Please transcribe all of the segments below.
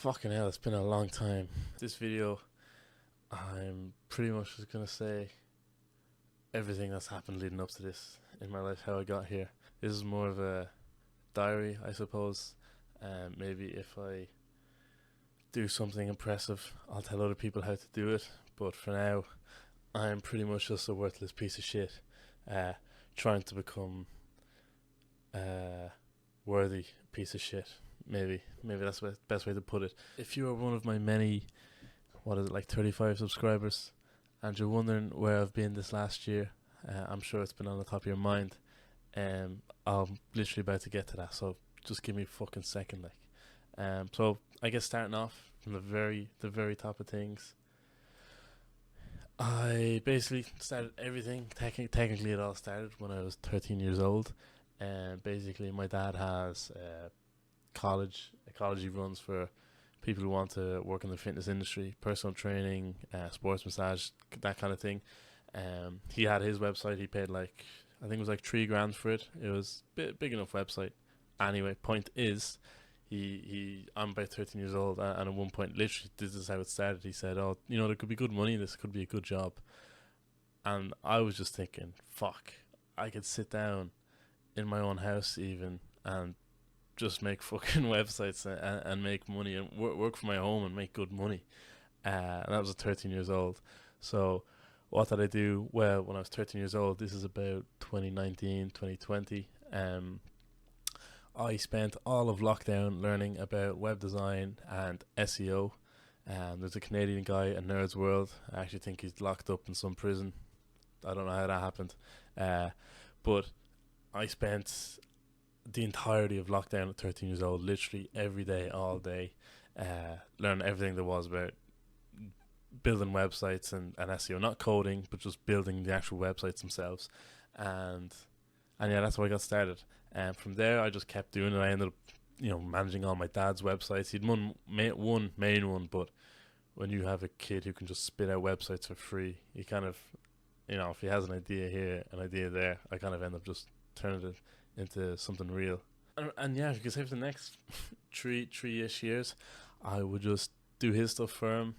Fucking hell, it's been a long time. This video, I'm pretty much just gonna say everything that's happened leading up to this in my life, how I got here. This is more of a diary, I suppose. Maybe if I do something impressive, I'll tell other people how to do it. But for now, I'm pretty much just a worthless piece of shit, uh, trying to become a worthy piece of shit. Maybe that's the best way to put it. If you are one of my many, what is it, like 35 subscribers, and you're wondering where I've been this last year, I'm sure it's been on the top of your mind. I'm literally about to get to that, so just give me a fucking second, like. So I guess starting off from the very top of things, I basically started everything. Technically, it all started when I was 13 years old, and basically, my dad has a college he runs for people who want to work in the fitness industry, personal training, sports massage, that kind of thing. He had his website. He paid like, I think it was like 3 grand for it. It was a big enough website. Anyway, point is, I'm about 13 years old, and at one point, literally, this is how it started. He said, "Oh, there could be good money in this. Could be a good job." And I was just thinking, "Fuck, I could sit down in my own house even and just make fucking websites and make money and work from my home and make good money." And that was at 13 years old. So what did I do? Well, when I was 13 years old, this is about 2019, 2020. I spent all of lockdown learning about web design and SEO. There's a Canadian guy in Nerds World. I actually think he's locked up in some prison. I don't know how that happened. Uh, but I spent the entirety of lockdown at 13 years old, literally every day, all day, learning everything there was about building websites and SEO, not coding, but just building the actual websites themselves. And yeah, that's how I got started. And from there, I just kept doing it. I ended up, managing all my dad's websites. He'd one main one, but when you have a kid who can just spit out websites for free, you kind of, if he has an idea here, an idea there, I kind of end up just turning it into something real. And yeah, if you could say for the next three-ish years, I would just do his stuff for him,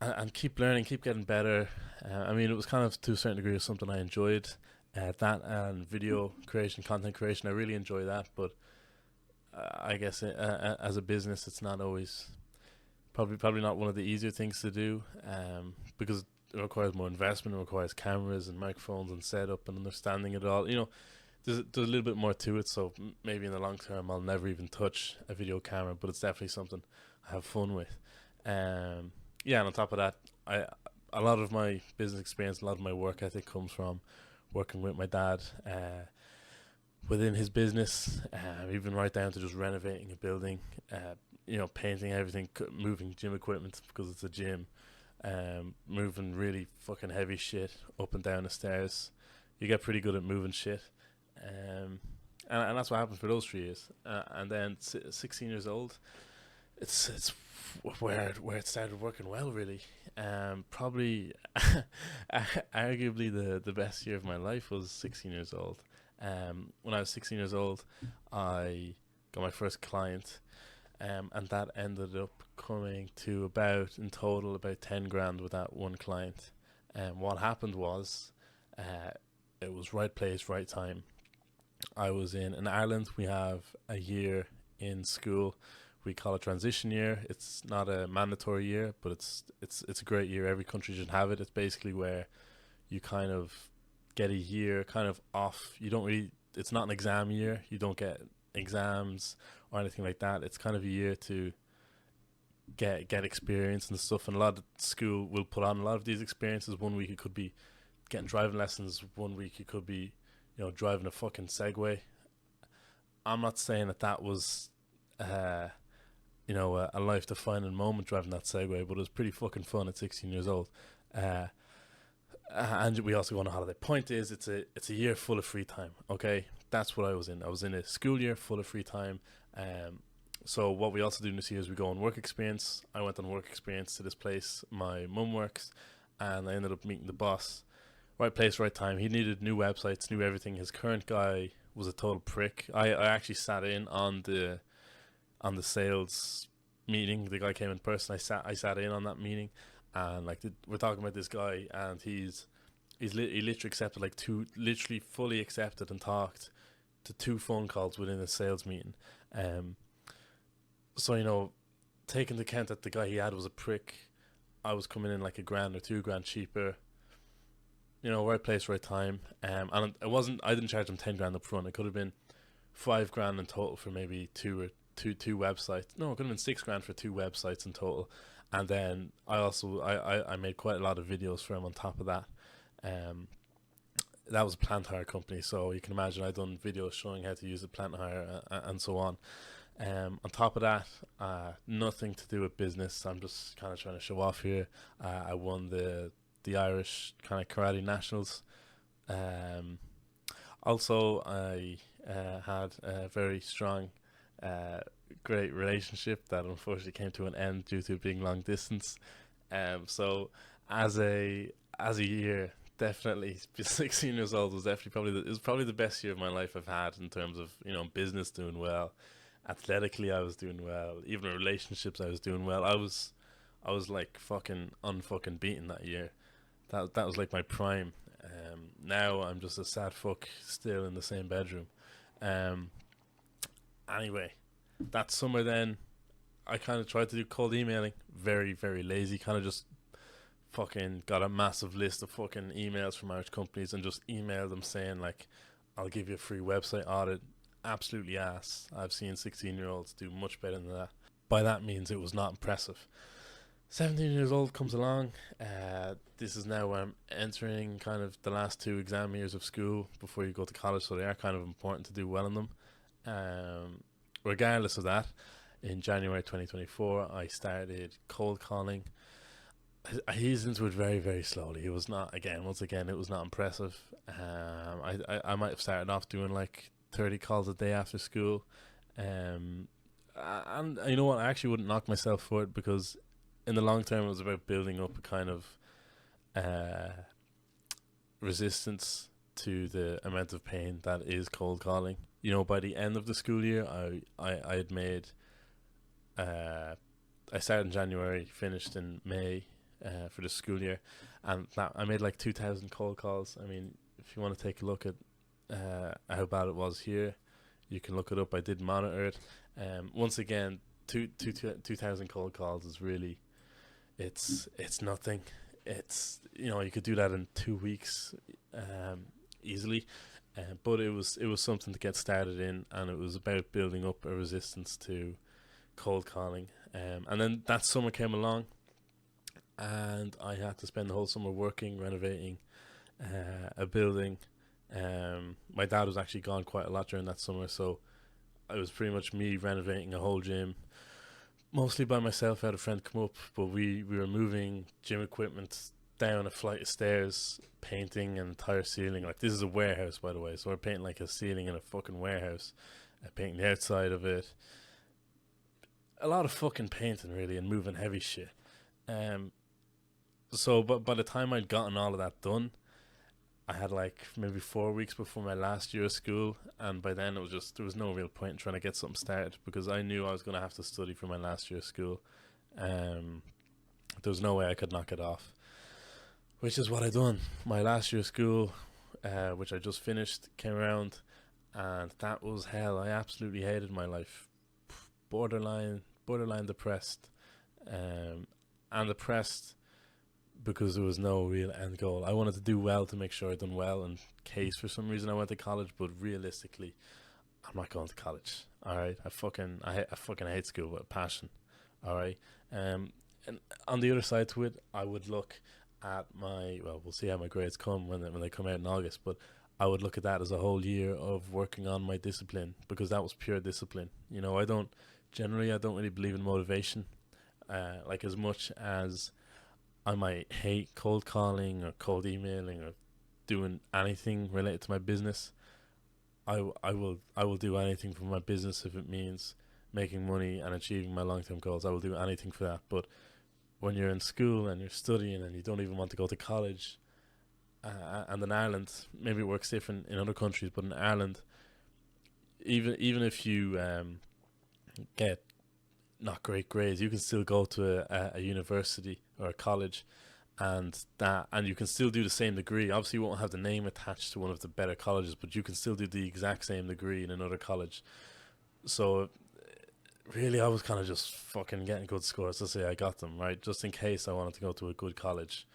and keep learning, keep getting better. I mean, it was kind of to a certain degree something I enjoyed. That and video creation, content creation, I really enjoy that. But I guess as a business, it's not always probably not one of the easier things to do, because it requires more investment. It requires cameras and microphones and setup and understanding it all. There's a little bit more to it. So maybe in the long term, I'll never even touch a video camera, but it's definitely something I have fun with. Yeah, and on top of that, a lot of my business experience, a lot of my work ethic comes from working with my dad within his business, even right down to just renovating a building, painting everything, moving gym equipment because it's a gym, moving really fucking heavy shit up and down the stairs. You get pretty good at moving shit. And that's what happened for those 3 years. And then 16 years old, it's where it started working well, really. Probably arguably the best year of my life was 16 years old. When I was 16 years old, I got my first client, and that ended up coming to in total about 10 grand with that one client. What happened was, it was right place, right time. I was in Ireland. We have a year in school. We call it transition year. It's not a mandatory year, but it's a great year. Every country should have it. It's basically where you kind of get a year kind of off. You don't really. It's not an exam year. You don't get exams or anything like that. It's kind of a year to get experience and stuff. And a lot of school will put on a lot of these experiences. One week it could be getting driving lessons. One week it could be, driving a fucking Segway. I'm not saying that was, a life-defining moment driving that Segway, but it was pretty fucking fun at 16 years old. And we also go on a holiday. Point is, it's a year full of free time. Okay, that's what I was in. I was in a school year full of free time. So what we also do this year is we go on work experience. I went on work experience to this place my mum works, and I ended up meeting the boss. Right place, right time. He needed new websites, new everything. His current guy was a total prick. I actually sat in on the sales meeting. The guy came in person. I sat in on that meeting, and like we're talking about this guy, and he literally accepted like two, literally fully accepted and talked to two phone calls within a sales meeting. Um, so taking into account that the guy he had was a prick, I was coming in like a grand or 2 grand cheaper. Right place, right time. And it wasn't. I didn't charge him 10 grand up front. It could have been 5 grand in total for maybe two websites. No, it could have been 6 grand for two websites in total. And then I made quite a lot of videos for him on top of that. Um, that was a plant hire company, so you can imagine I'd done videos showing how to use the plant hire and so on. On top of that, nothing to do with business. I'm just kind of trying to show off here. I won the Irish kind of karate nationals. Um, Also, I had a very strong, uh, great relationship that unfortunately came to an end due to it being long distance. So as a year, definitely 16 years old was definitely it was probably the best year of my life I've had in terms of business doing well, athletically I was doing well, even in relationships I was doing well. I was like fucking unfucking beaten that year. That was like my prime. Now I'm just a sad fuck still in the same bedroom. Um, anyway, that summer then I kind of tried to do cold emailing. Very very lazy. Kind of just fucking got a massive list of fucking emails from Irish companies and just emailed them saying like, I'll give you a free website audit. Absolutely ass. I've seen 16-year-olds do much better than that. By that means, it was not impressive. 17 years old comes along. This is now where I'm entering kind of the last 2 exam years of school before you go to college, so they are kind of important to do well in them. Regardless of that, in January 2024, I started cold calling. I eased into it very, very slowly. It was not, once again, it was not impressive. I might have started off doing like 30 calls a day after school. And you know what? I actually wouldn't knock myself for it because in the long term, it was about building up a kind of uh, resistance to the amount of pain that is cold calling. By the end of the school year, I had made. I started in January, finished in May for the school year, and that I made like 2,000 cold calls. I mean, if you want to take a look at how bad it was here, you can look it up. I did monitor it. Once again, 2,000 cold calls is really it's nothing. It's you could do that in 2 weeks easily, but it was something to get started in, and it was about building up a resistance to cold calling. And then that summer came along, and I had to spend the whole summer working, renovating a building. My dad was actually gone quite a lot during that summer, so it was pretty much me renovating a whole gym, mostly by myself. I had a friend come up, but we were moving gym equipment down a flight of stairs, painting an entire ceiling. Like, this is a warehouse, by the way, so we're painting like a ceiling in a fucking warehouse, painting the outside of it. A lot of fucking painting, really, and moving heavy shit. Um, but by the time I'd gotten all of that done, I had like maybe 4 weeks before my last year of school, and by then it was just there was no real point in trying to get something started because I knew I was going to have to study for my last year of school. Um, there was no way I could knock it off, which is what I done. My last year of school, which I just finished, came around, and that was hell. I absolutely hated my life, borderline depressed, and depressed because there was no real end goal. I wanted to do well to make sure I done well in case for some reason I went to college, but realistically, I'm not going to college. All right, I fucking hate school with a passion. All right, and on the other side to it, I would look at we'll see how my grades come when they come out in August, but I would look at that as a whole year of working on my discipline because that was pure discipline. I don't really believe in motivation, like as much as I might hate cold calling or cold emailing or doing anything related to my business. I will do anything for my business if it means making money and achieving my long term goals. I will do anything for that. But when you're in school and you're studying and you don't even want to go to college, and in Ireland, maybe it works different in other countries, but in Ireland, even if you get not great grades, you can still go to a university or a college, and you can still do the same degree. Obviously, you won't have the name attached to one of the better colleges, but you can still do the exact same degree in another college. So really, I was kind of just fucking getting good scores to say I got them, right, just in case I wanted to go to a good college,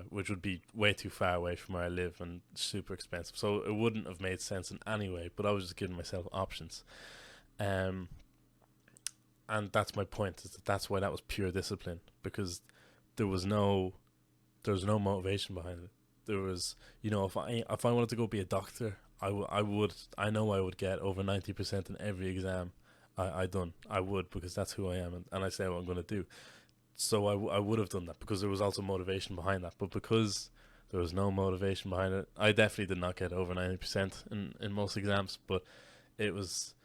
which would be way too far away from where I live and super expensive. So it wouldn't have made sense in any way. But I was just giving myself options. Um, and that's my point. Is that that's why that was pure discipline, because there was no there was no motivation behind it. There was, if I wanted to go be a doctor, I would, I know I would get over 90% in every exam I done. I would, because that's who I am, and I say what I'm going to do. So I would have done that because there was also motivation behind that. But because there was no motivation behind it, I definitely did not get over 90% in most exams. But it was,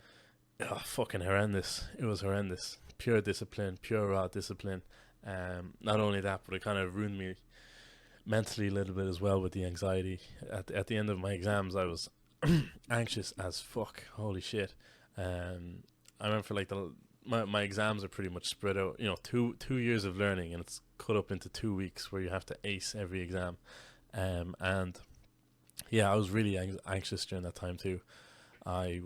fucking horrendous. It was horrendous. Pure discipline, pure raw discipline. Not only that, but it kind of ruined me mentally a little bit as well with the anxiety. At the end of my exams, I was anxious as fuck. Holy shit. I remember for like my exams are pretty much spread out. Two years of learning, and it's cut up into 2 weeks where you have to ace every exam. And yeah, I was really anxious during that time too. I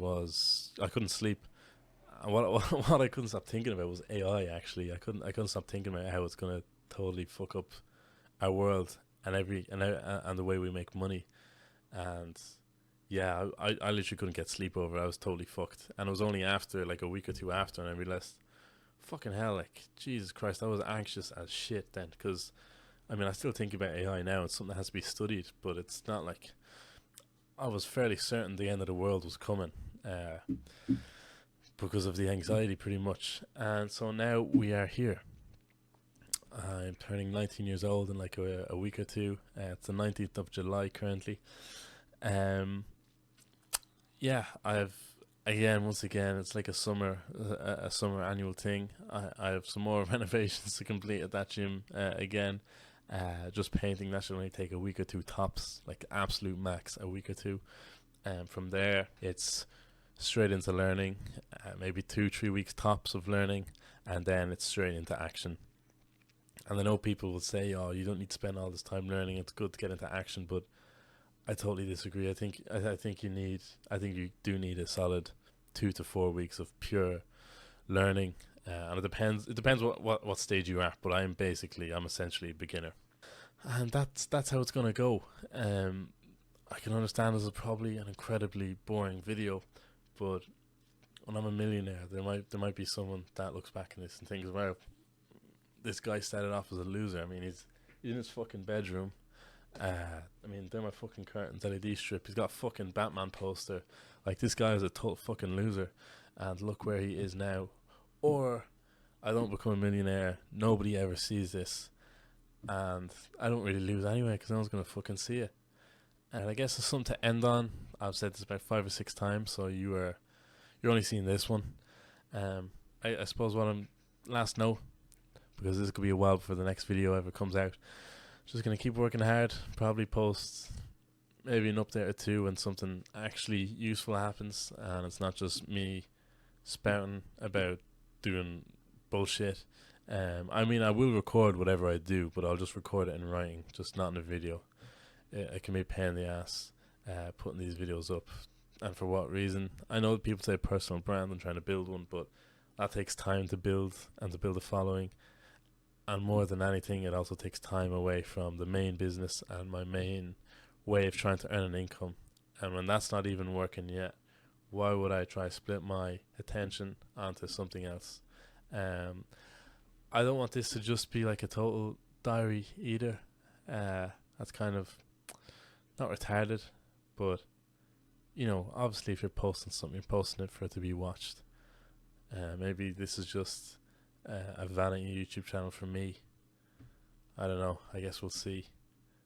couldn't sleep. What I couldn't stop thinking about was AI. Actually, I couldn't stop thinking about how it's gonna totally fuck up our world and the way we make money. And yeah, I literally couldn't get sleep over it. I was totally fucked. And it was only after like a week or two after, and I realized, fucking hell, like Jesus Christ, I was anxious as shit then. Because I mean, I still think about AI now. It's something that has to be studied, but it's not like I was fairly certain the end of the world was coming. Because of the anxiety, pretty much. And so now we are here. I'm turning 19 years old in like a week or two. It's the 19th of July currently. Um, yeah, once again, it's like a summer annual thing. I have some more renovations to complete at that gym again. Just painting, that should only take a week or two tops, like absolute max, a week or two. And from there, it's straight into learning, maybe 2-3 weeks tops of learning, and then it's straight into action. And I know people will say, "Oh, you don't need to spend all this time learning. It's good to get into action." But I totally disagree. I think you do need a solid 2 to 4 weeks of pure learning, and it depends what stage you're at. But I'm essentially a beginner, and that's how it's gonna go. I can understand this is probably an incredibly boring video, but when I'm a millionaire, there might be someone that looks back on this and thinks, "Wow, this guy started off as a loser." I mean, he's in his fucking bedroom. I mean, they're my fucking curtains, LED strip. He's got a fucking Batman poster. Like, this guy is a total fucking loser, and look where he is now. Or I don't become a millionaire. Nobody ever sees this, and I don't really lose anyway because no one's gonna fucking see it. And I guess it's something to end on. I've said this about 5 or 6 times, so you're only seeing this one. I suppose what I'm last note, because this could be a while before the next video ever comes out. Just gonna keep working hard. Probably post maybe an update or two when something actually useful happens, and it's not just me spouting about doing bullshit. I mean, I will record whatever I do, but I'll just record it in writing, just not in a video. It can be a pain in the ass putting these videos up. And for what reason? I know people say personal brand and trying to build one, but that takes time to build and to build a following. And more than anything, it also takes time away from the main business and my main way of trying to earn an income. And when that's not even working yet, why would I try to split my attention onto something else? I don't want this to just be like a total diary either. That's kind of not retarded, but obviously if you're posting something, you're posting it for it to be watched. Maybe this is just a vanity YouTube channel for me. I don't know. I guess we'll see.